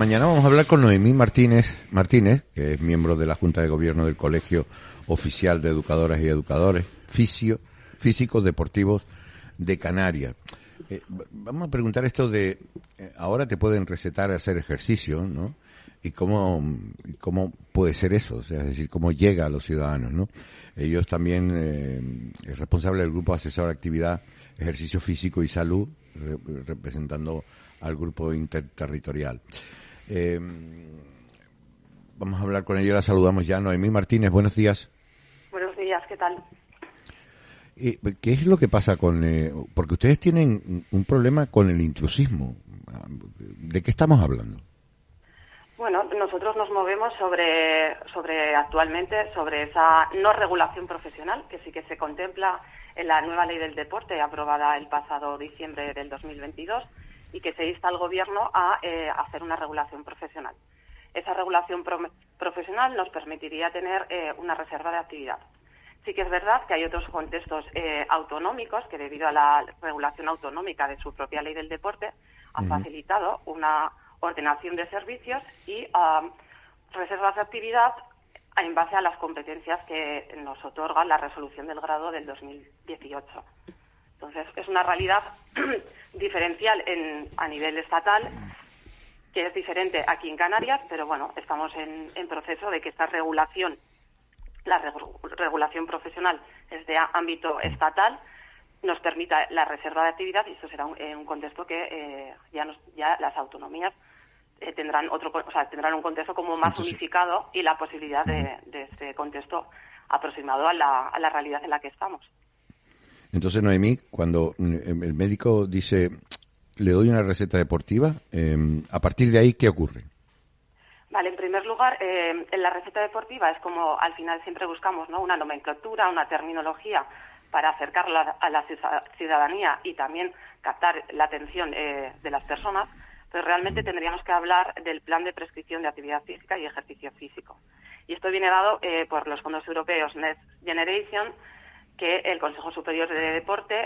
Mañana vamos a hablar con Noemí Martínez, que es miembro de la Junta de Gobierno del Colegio Oficial de Educadoras y Educadores Físicos Deportivos de Canarias. Vamos a preguntar esto de, ahora te pueden recetar hacer ejercicio, ¿no? Y cómo puede ser eso, o sea, es decir, cómo llega a los ciudadanos, ¿no? Ellos también es responsable del Grupo Asesor de Actividad, Ejercicio Físico y Salud, representando al grupo interterritorial. Vamos a hablar con ella, la saludamos ya. Noemí Martínez, buenos días. Buenos días, ¿qué tal? ¿Qué es lo que pasa con...? Porque ustedes tienen un problema con el intrusismo. ¿De qué estamos hablando? Bueno, nosotros nos movemos sobre actualmente sobre esa no regulación profesional que sí que se contempla en la nueva ley del deporte aprobada el pasado diciembre del 2022 y que se insta al Gobierno a hacer una regulación profesional. Esa regulación profesional nos permitiría tener una reserva de actividad. Sí que es verdad que hay otros contextos autonómicos que, debido a la regulación autonómica de su propia ley del deporte, han facilitado una ordenación de servicios y reservas de actividad en base a las competencias que nos otorga la resolución del grado del 2018. Entonces, es una realidad diferencial a nivel estatal, que es diferente aquí en Canarias, pero bueno, estamos en proceso de que esta regulación, la regulación profesional es de ámbito estatal, nos permita la reserva de actividad, y esto será un contexto que ya las autonomías tendrán un contexto como más unificado y la posibilidad de este contexto aproximado a la realidad en la que estamos. Entonces, Noemí, cuando el médico dice, le doy una receta deportiva, a partir de ahí, ¿qué ocurre? Vale, en primer lugar, en la receta deportiva es como al final siempre buscamos, ¿no?, una nomenclatura, una terminología para acercarla a la ciudadanía y también captar la atención de las personas. Entonces, realmente tendríamos que hablar del plan de prescripción de actividad física y ejercicio físico. Y esto viene dado por los fondos europeos Next Generation, que el Consejo Superior de Deporte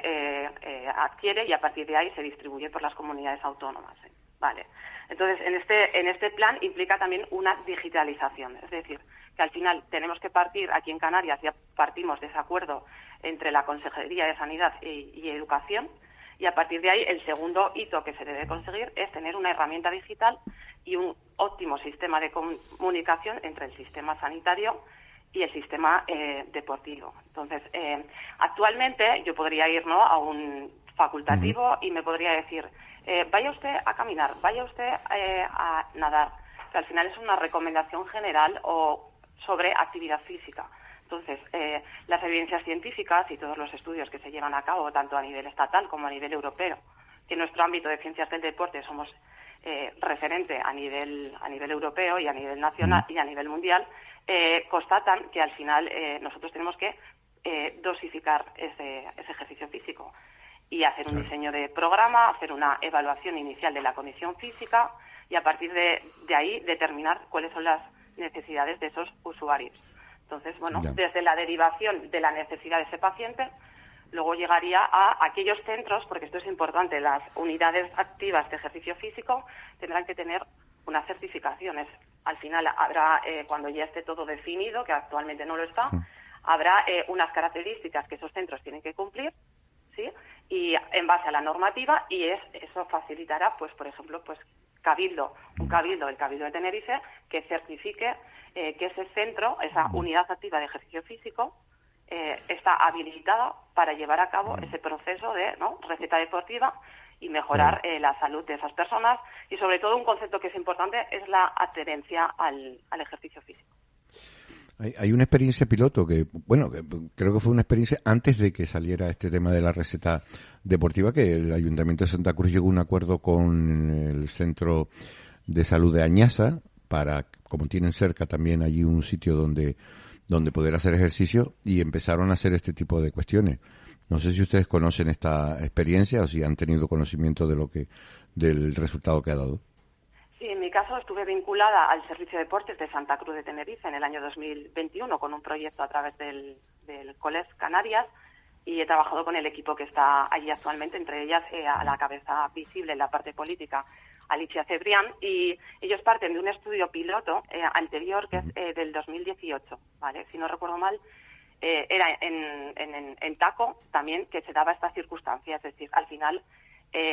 adquiere, y a partir de ahí se distribuye por las comunidades autónomas. Vale. Entonces, en este plan implica también una digitalización, es decir, que al final tenemos que partir, aquí en Canarias ya partimos de ese acuerdo entre la Consejería de Sanidad y Educación, y a partir de ahí el segundo hito que se debe conseguir es tener una herramienta digital y un óptimo sistema de comunicación entre el sistema sanitario y el sistema deportivo. Entonces, actualmente yo podría ir, ¿no?, a un facultativo y me podría decir, vaya usted a caminar, vaya usted a nadar, que al final es una recomendación general o sobre actividad física. Entonces, las evidencias científicas y todos los estudios que se llevan a cabo, tanto a nivel estatal como a nivel europeo, que en nuestro ámbito de ciencias del deporte somos referente a nivel europeo y a nivel nacional y a nivel mundial, constatan que al final nosotros tenemos que dosificar ese ejercicio físico y hacer un diseño de programa, hacer una evaluación inicial de la condición física y a partir de ahí determinar cuáles son las necesidades de esos usuarios. Entonces, bueno, desde la derivación de la necesidad de ese paciente, luego llegaría a aquellos centros, porque esto es importante, las unidades activas de ejercicio físico tendrán que tener unas certificaciones. Al final habrá, cuando ya esté todo definido, que actualmente no lo está, habrá unas características que esos centros tienen que cumplir, ¿sí?, y en base a la normativa, y eso facilitará, pues, por ejemplo, pues el Cabildo de Tenerife, que certifique que ese centro, esa unidad activa de ejercicio físico, está habilitada para llevar a cabo ese proceso de, ¿no?, receta deportiva y mejorar la salud de esas personas, y sobre todo un concepto que es importante es la adherencia al ejercicio físico. Hay una experiencia piloto que creo que fue una experiencia antes de que saliera este tema de la receta deportiva, que el Ayuntamiento de Santa Cruz llegó a un acuerdo con el Centro de Salud de Añasa para, como tienen cerca también allí un sitio donde poder hacer ejercicio, y empezaron a hacer este tipo de cuestiones. No sé si ustedes conocen esta experiencia o si han tenido conocimiento del resultado que ha dado. Sí, en mi caso estuve vinculada al Servicio de Deportes de Santa Cruz de Tenerife en el año 2021 con un proyecto a través del COLES Canarias, y he trabajado con el equipo que está allí actualmente, entre ellas a la cabeza visible en la parte política Alicia Cebrián, y ellos parten de un estudio piloto anterior, que es del 2018, ¿vale? Si no recuerdo mal, era en Taco también que se daba esta circunstancia, es decir, al final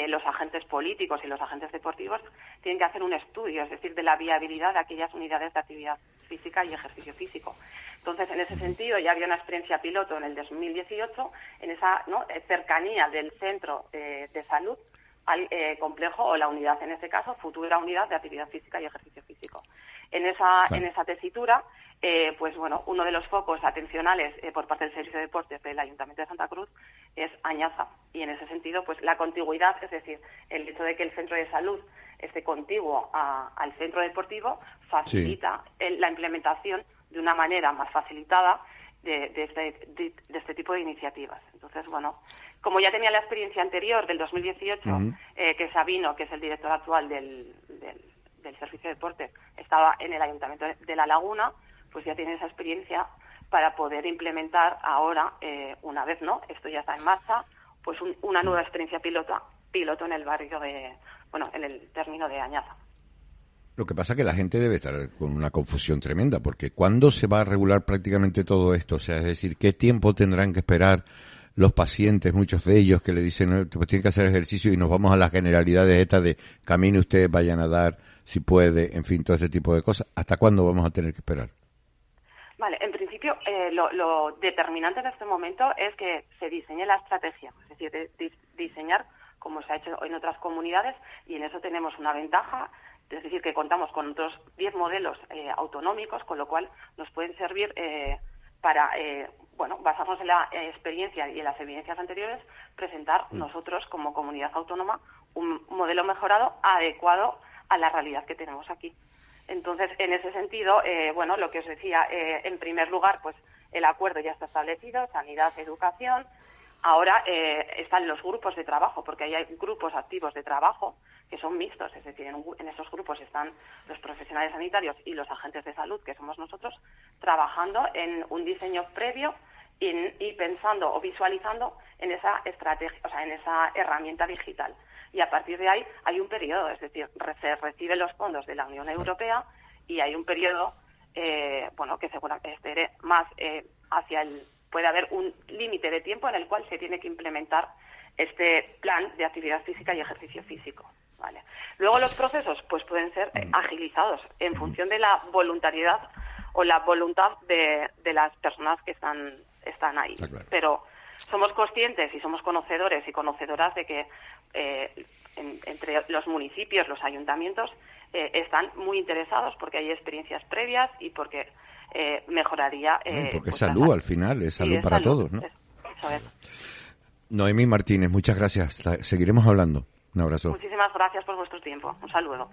los agentes políticos y los agentes deportivos tienen que hacer un estudio, es decir, de la viabilidad de aquellas unidades de actividad física y ejercicio físico. Entonces, en ese sentido, ya había una experiencia piloto en el 2018, en esa cercanía del centro de salud al complejo, o la unidad, en este caso, futura unidad de actividad física y ejercicio físico. En esa tesitura, pues bueno, uno de los focos atencionales por parte del Servicio de Deportes del Ayuntamiento de Santa Cruz es Añaza. Y en ese sentido, pues la contigüidad, es decir, el hecho de que el centro de salud esté contiguo al centro deportivo, facilita la implementación de una manera más facilitada de este tipo de iniciativas. Entonces, bueno, como ya tenía la experiencia anterior del 2018, que Sabino, que es el director actual del Servicio de Deportes, estaba en el Ayuntamiento de La Laguna, pues ya tiene esa experiencia para poder implementar ahora, una vez esto ya está en marcha, pues una nueva experiencia piloto en el barrio en el término de Añaza. Lo que pasa es que la gente debe estar con una confusión tremenda, porque ¿cuándo se va a regular prácticamente todo esto? O sea, es decir, ¿qué tiempo tendrán que esperar los pacientes, muchos de ellos, que le dicen, pues tienen que hacer ejercicio, y nos vamos a las generalidades estas de camine usted, vaya a nadar, si puede, en fin, todo ese tipo de cosas? ¿Hasta cuándo vamos a tener que esperar? Vale, en principio lo determinante en este momento es que se diseñe la estrategia, es decir, diseñar como se ha hecho en otras comunidades, y en eso tenemos una ventaja, es decir, que contamos con otros 10 modelos autonómicos, con lo cual nos pueden servir para, basarnos en la experiencia y en las evidencias anteriores, presentar nosotros como comunidad autónoma un modelo mejorado adecuado a la realidad que tenemos aquí. Entonces, en ese sentido, lo que os decía, en primer lugar, pues el acuerdo ya está establecido, sanidad, educación. Ahora están los grupos de trabajo, porque ahí hay grupos activos de trabajo que son mixtos, es decir, en esos grupos están los profesionales sanitarios y los agentes de salud, que somos nosotros, trabajando en un diseño previo y pensando o visualizando en esa estrategia, o sea, en esa herramienta digital. Y a partir de ahí hay un periodo, es decir, se reciben los fondos de la Unión Europea y hay un periodo, que seguramente esté más hacia el... Puede haber un límite de tiempo en el cual se tiene que implementar este plan de actividad física y ejercicio físico, ¿vale? Luego los procesos pues pueden ser agilizados en función de la voluntariedad o la voluntad de las personas que están ahí. Claro. Pero somos conscientes y somos conocedores y conocedoras de que entre los municipios, los ayuntamientos, están muy interesados porque hay experiencias previas y porque mejoraría... porque es salud al final, es salud para todos, ¿no? Eso es. Noemí Martínez, muchas gracias. Seguiremos hablando. Un abrazo. Muchísimas gracias por vuestro tiempo. Un saludo.